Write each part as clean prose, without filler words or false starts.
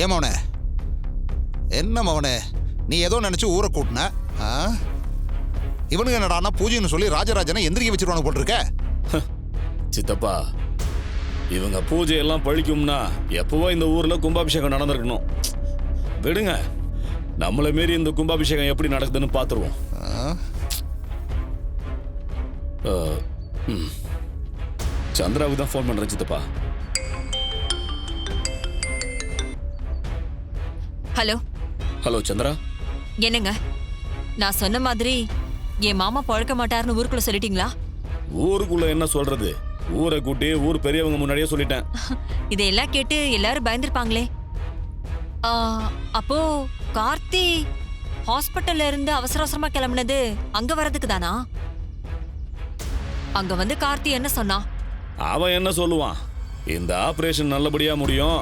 ஏன் மவனே, என்ன மவனே, நீ ஏதோ நினைச்சு ஊரை கூட்டின. இவனுக்கு என்னடானா பூஜைன்னு சொல்லி ராஜராஜனை எந்திரிக்க வச்சிருவானு போட்டிருக்க. சித்தப்பா, இவங்க பூஜையெல்லாம் பழிக்கும்னா எப்பவோ இந்த ஊர்ல கும்பாபிஷேகம் நடந்திருக்கணும். விடுங்க, நம்மளை மீறி இந்த கும்பாபிஷேகம் எப்படி நடக்குதுன்னு பாத்துருவோம். சந்திராவுக்கு தான் ஃபோன் பண்றேன் சித்தப்பா. Hello hello Chandra. என்னங்க, நான் சொன்ன மாதிரி என் மாமா பழக்க மாட்டாருன்னு ஊருக்குள்ள சொல்லிட்டீங்களா? ஊருக்குள்ள என்ன சொல்றது, ஊரை கூட்டி ஊர் பெரியவங்க முன்னாடியே சொல்லிட்டேன். இதையெல்லாம் கேட்டு எல்லாரும் பயந்துருப்பாங்களே. அப்போ கார்த்தி ஹாஸ்பிட்டல்ல இருந்து அவசர அவசரமா கிளம்புனது அங்க வர்றதுக்கு தானா? அங்க வந்து கார்த்தி என்ன சொன்னா? அவன் என்ன சொல்லுவான், இந்த ஆபரேஷன் நல்லபடியா முடியும்,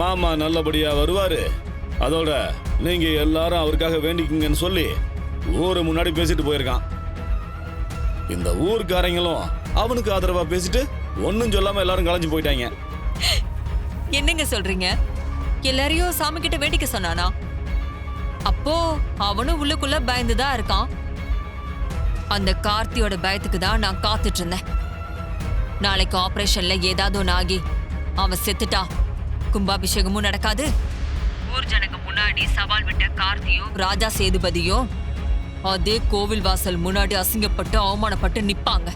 மாமா நல்லபடியா வருவாரு, அதோட நீங்க எல்லாரும் அவருக்காக வேண்டிக்குங்கன்னு சொல்லி ஊரு முன்னாடி பேசிட்டு போயிருக்கான். இந்த ஊர்க்காரங்களும் அவனுக்கு ஆதரவா பேசிட்டு ஒன்னும் சொல்லாம எல்லாரும் கலைஞ்சு போயிட்டாங்க. என்னங்க சொல்றீங்க? எல்லாரையும் சாமி கிட்ட வேண்டிக்க சொன்னானா? அப்போ அவனும் உள்ளுக்குள்ள பயந்துதான் இருக்கான். அந்த கார்த்தியோட பயத்துக்கு தான் நான் காத்துட்டு இருந்தேன். நாளைக்கு ஆபரேஷன்ல ஏதாவது ஒன்று ஆகி அவன் செத்துட்டா கும்பாபிஷேகமும் நடக்காது. ஊர் ஜனங்க முன்னாடி சவால் விட்ட கார்த்தியும் ராஜா சேதுபதியும் அதே கோவில் வாசல் முன்னாடி அசிங்கப்பட்டு அவமானப்பட்டு நிப்பாங்க.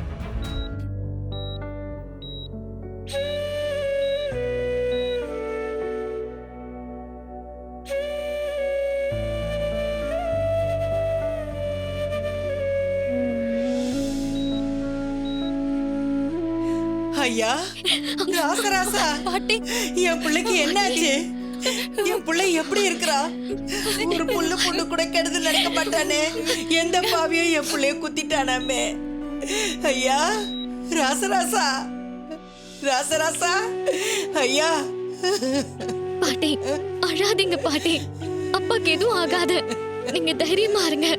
ஐயா, ராசராசா, பாட்டி, என் பிள்ளைக்கு என்னாச்சு? என் பிள்ளை எப்படி இருக்கிறா? ஒரு புல்லு புண்ணு கூட கெடுதல் நடக்க மாட்டானே, எந்த பாவியும் என் பிள்ளைய குத்திட்டானாமே. ஐயா, ராசராசா, ராசராசா, ஐயா. பாட்டி, அழாதீங்க பாட்டி, அப்பாக்கு எதுவும் ஆகாது, நீங்க தைரியமா இருங்க.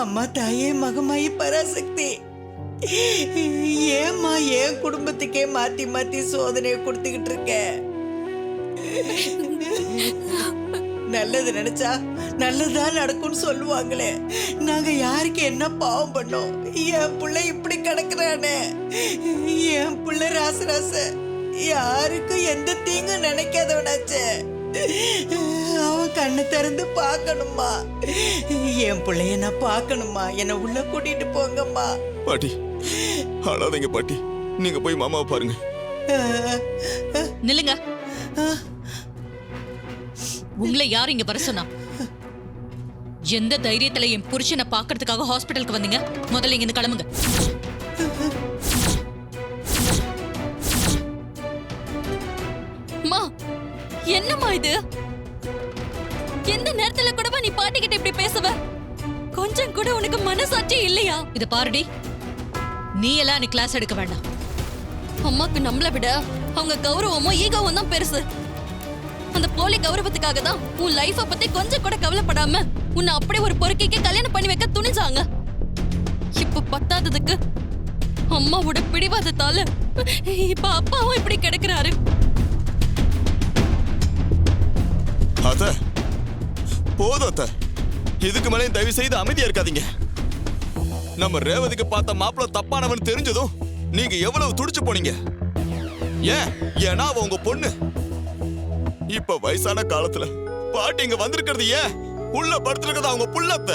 அம்மா தாயே மகமாயி பராசக்தி, ஏம்மா ஏன் குடும்பத்துக்கே மாத்தி மாத்தி சோதனையை கொடுத்துக்கிட்டு இருக்க? நல்லது நினைச்சா நல்லதுதான் நடக்கும்னு சொல்லுவாங்களே, நாங்க யாருக்கு என்ன பாவம் பண்ணோம்? என் பிள்ளை இப்படி கிடக்குறானே. என் பிள்ளை ராசராச யாருக்கும் எந்த தீங்கும் நினைக்காதவனாச்சே. அவன் கண்ணை திறந்து பார்க்கணுமா? என் பிள்ளைய நான் பார்க்கணுமா? என்னை உள்ள கூட்டிட்டு போங்கம்மா. பாட்டி அழாதீங்க பாட்டி, நீங்க போய் மாமாவை பாருங்க. நில்லுங்க. உங்களை யார் இங்க வர சொன்னா? எந்த தைரியத்துல என் புருஷனை பாக்குறதுக்காக ஹாஸ்பிட்டலுக்கு வந்தீங்க? முதல்ல இங்க கிளம்புங்க. அம்மா, என்னம்மா இது? எந்த நேரத்துல கூட நீ பாட்டிக்கிட்ட இப்படி பேசுவ? கொஞ்சம் கூட உனக்கு மனசாட்சி இல்லையா? இத பாருடி, நீ எல்லாம் நீ கிளாஸ் எடுக்க வேண்டாம். அம்மாக்கு நம்மள விட அவங்க கௌரவமும் ஈகோவும் தான் பெருசு. அந்த போலி கௌரவத்துக்காக தான் உன் லைஃப பத்தி கொஞ்சம் கூட கவலைப்படாம உன்னை அப்படியே ஒரு பொறுக்கைக்கு கல்யாணம் பண்ணி வைக்க துணிஞ்சாங்க. இப்ப பத்தாததுக்கு அம்மாவோட பிடிவாதத்தால இப்ப அப்பாவும் இப்படி கிடக்குறாரு. அத்த போதும் அத்த, இதுக்கு மேலே தயவு செய்து அமைதியா இருக்காதீங்க. நம்ம ரேவதிக்கு பார்த்த மாப்பிள்ள தப்பானவன் தெரிஞ்சதும் நீங்க எவ்வளவு துடிச்சு போனீங்க. ஏன்னா அவ உங்க பொண்ணு. இப்ப வயசான காலத்துல பாட்டி இங்க வந்திருக்கிறது ஏன்? உள்ள படுத்திருக்கிறது அவங்க புள்ளத்த.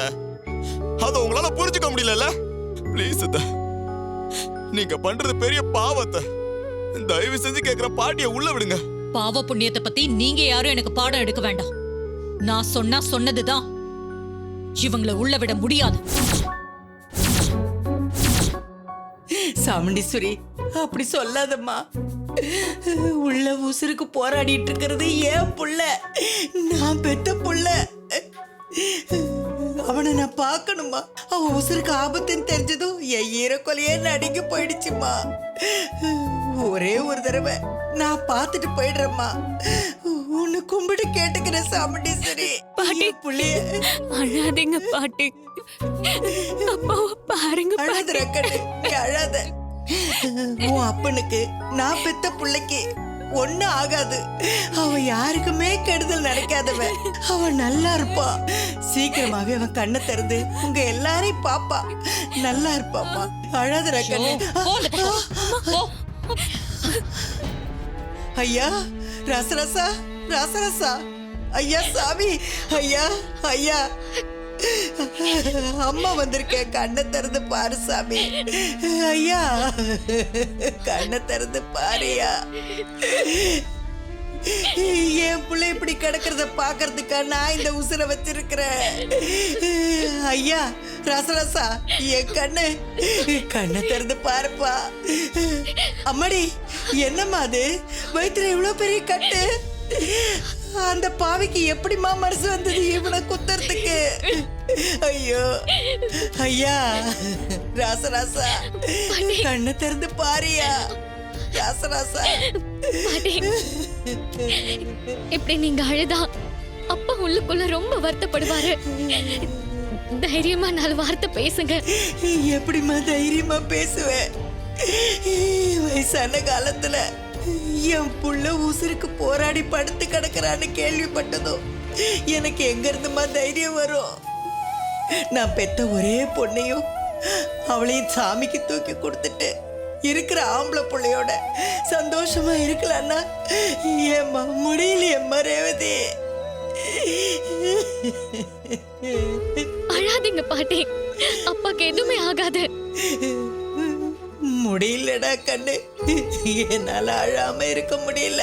அத உங்களால புரிஞ்சுக்க முடியல. பிளீஸ் அத்த, நீங்க பண்றது பெரிய பாவத்தை. தயவு செஞ்சு கேக்குற, பாட்டிய உள்ள விடுங்க. பாவ புண்ணியத்தை பத்தி நீங்க யாரும் எனக்கு பாடம் எடுக்க வேண்டாம். நான் சொன்னா சொன்னதுதான். இவங்களை உள்ள விட முடியாது. சாமுண்டீஸ்வரி, அப்படி சொல்லாதம்மா. உள்ள உசுருக்கு போராடிட்டு இருக்கிறது ஏன் புள்ள, நான் பெத்த புள்ள. அவனை நான் பார்க்கணுமா? அவன் உசுருக்கு ஆபத்துன்னு தெரிஞ்சதும் என் ஈரக்கொலையே நடுங்கி போயிடுச்சுமா. ஒரே ஒரு தடவை நான் பார்த்துட்டு போயிடுறேம்மா. உன்னை கும்பிட்டு கேட்டுக்கிறேன் சாமுண்டீஸ்வரி. பாட்டி, புள்ளைய அழாதீங்க பாட்டி. அப்பாவை பாருங்க அழாத. அழாத. உன் அப்பனுக்கு நான் பெத்த பிள்ளைக்கு ஒண்ணும் ஆகாது. அவன் யாருக்குமே கெடுதல் நினைக்காதவன். அவன் நல்லா இருப்பா. சீக்கிரமாவே அவன் கண்ணை திறந்து உங்க எல்லாரையும் பாப்பா. நல்லா இருப்பாம்மா. அழாதடா கண்ணு. போ அந்த பக்கம். போ. ஐயா ரசரசா, ரசரசா. ஐயா சாமி, ஐயா ஐயா, அம்மா வந்திருக்கேன். கண்ணை திறந்து பாரு சாமி. ஐயா கண்ணை திறந்து பாருயா. என் பிள்ளை இப்படி கிடக்கிறத பாக்குறதுக்கா நான் இந்த உசுரை வச்சிருக்கிறேன். ஐயா ரசரசா, என் கண்ணை திறந்து பாருப்பா. அம்மாடி, என்னம்மா அது? வயிற்றுல இவ்வளவு பெரிய கட்டு. அந்த பாவிக்கு எப்படிமா மனசு வந்தது இவனை குத்துறதுக்கு? ஐயோ ஐயா ராசராசா, கண்ணை திறந்து பாரியா. ராசராசா, இப்படி நீங்க அழுதா அப்பா உள்ளுக்குள்ள ரொம்ப வருத்தப்படுவாரு. தைரியமா 4 வார்த்தை பேசுங்க. எப்படிமா தைரியமா பேசுவேன்? வயசான காலத்துல என் புள்ள உசுருக்கு போராடி படுத்து கிடக்குறான்னு கேள்விப்பட்டதும் எனக்கு எங்க இருந்துமா தைரியம் வரும்? நான் பெத்த ஒரே பொண்ணையும் அவளையும் சாமிக்கு தூக்கி கொடுத்துட்டு இருக்கிற ஆம்பளை பிள்ளையோட சந்தோஷமா இருக்கலான்னா ஏம்மா முடியலையம்மா ரேவதி. அழாதீங்க பாட்டி, அப்பாக்கு எதுவுமே ஆகாது. முடியலடா கண்ணு, என்னால அழாம இருக்க முடியல.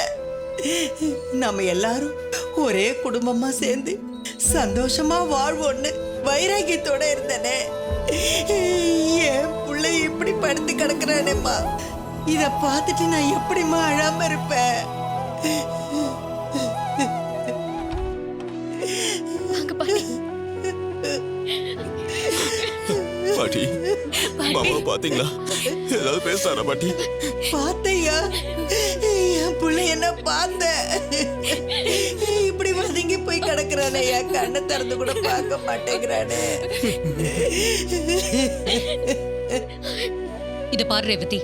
நம்ம எல்லாரும் ஒரே குடும்பமா சேர்ந்து சந்தோஷமா வாழ்வோன்னு வைராகியத்தோட இருந்தனே. என் புள்ளை இப்படி படுத்து கிடக்குறானேம்மா. இத பார்த்துட்டு நான் எப்படிம்மா அழாம இருப்பேன்? வாங்க பாட்டி. பாட்டி, மாமா பாத்தீங்களா? ஏதாவது பேசுறாரா பாட்டி? பார்த்தையா, என் புள்ள என்ன பார்த்த? இப்படி வதங்கி போய் கிடக்குறானே, என் கண்ணை திறந்து கூட பார்க்க மாட்டேங்கிறானே. இத பாரு ரேவதி,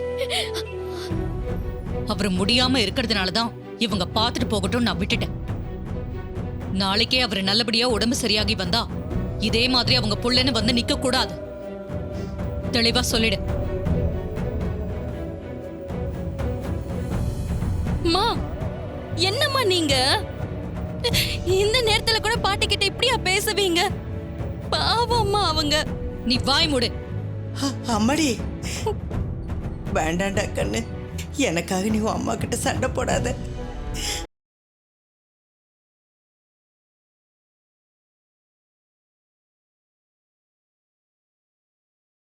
அவர் முடியாம இருக்கிறதுனாலதான் இவங்க பார்த்துட்டு போகட்டும் நான் விட்டுட்டேன். நாளைக்கே அவர் நல்லபடியா உடம்பு சரியாகி வந்தா இதே மாதிரி அவங்க புள்ளன்னு வந்து நிக்க கூடாது. தெளிவா சொல்லிடு. மா, என்னம்மா நீங்க இந்த நேரத்துல கூட பாட்டி கிட்ட இப்படியா பேசுவீங்க? பாவம்மா அவங்க. நீ வாய் மூடு. அம்மாடி, வேண்டாண்டா கண்ணு, எனக்காக நீ உன் அம்மா கிட்ட சண்டை போடாத.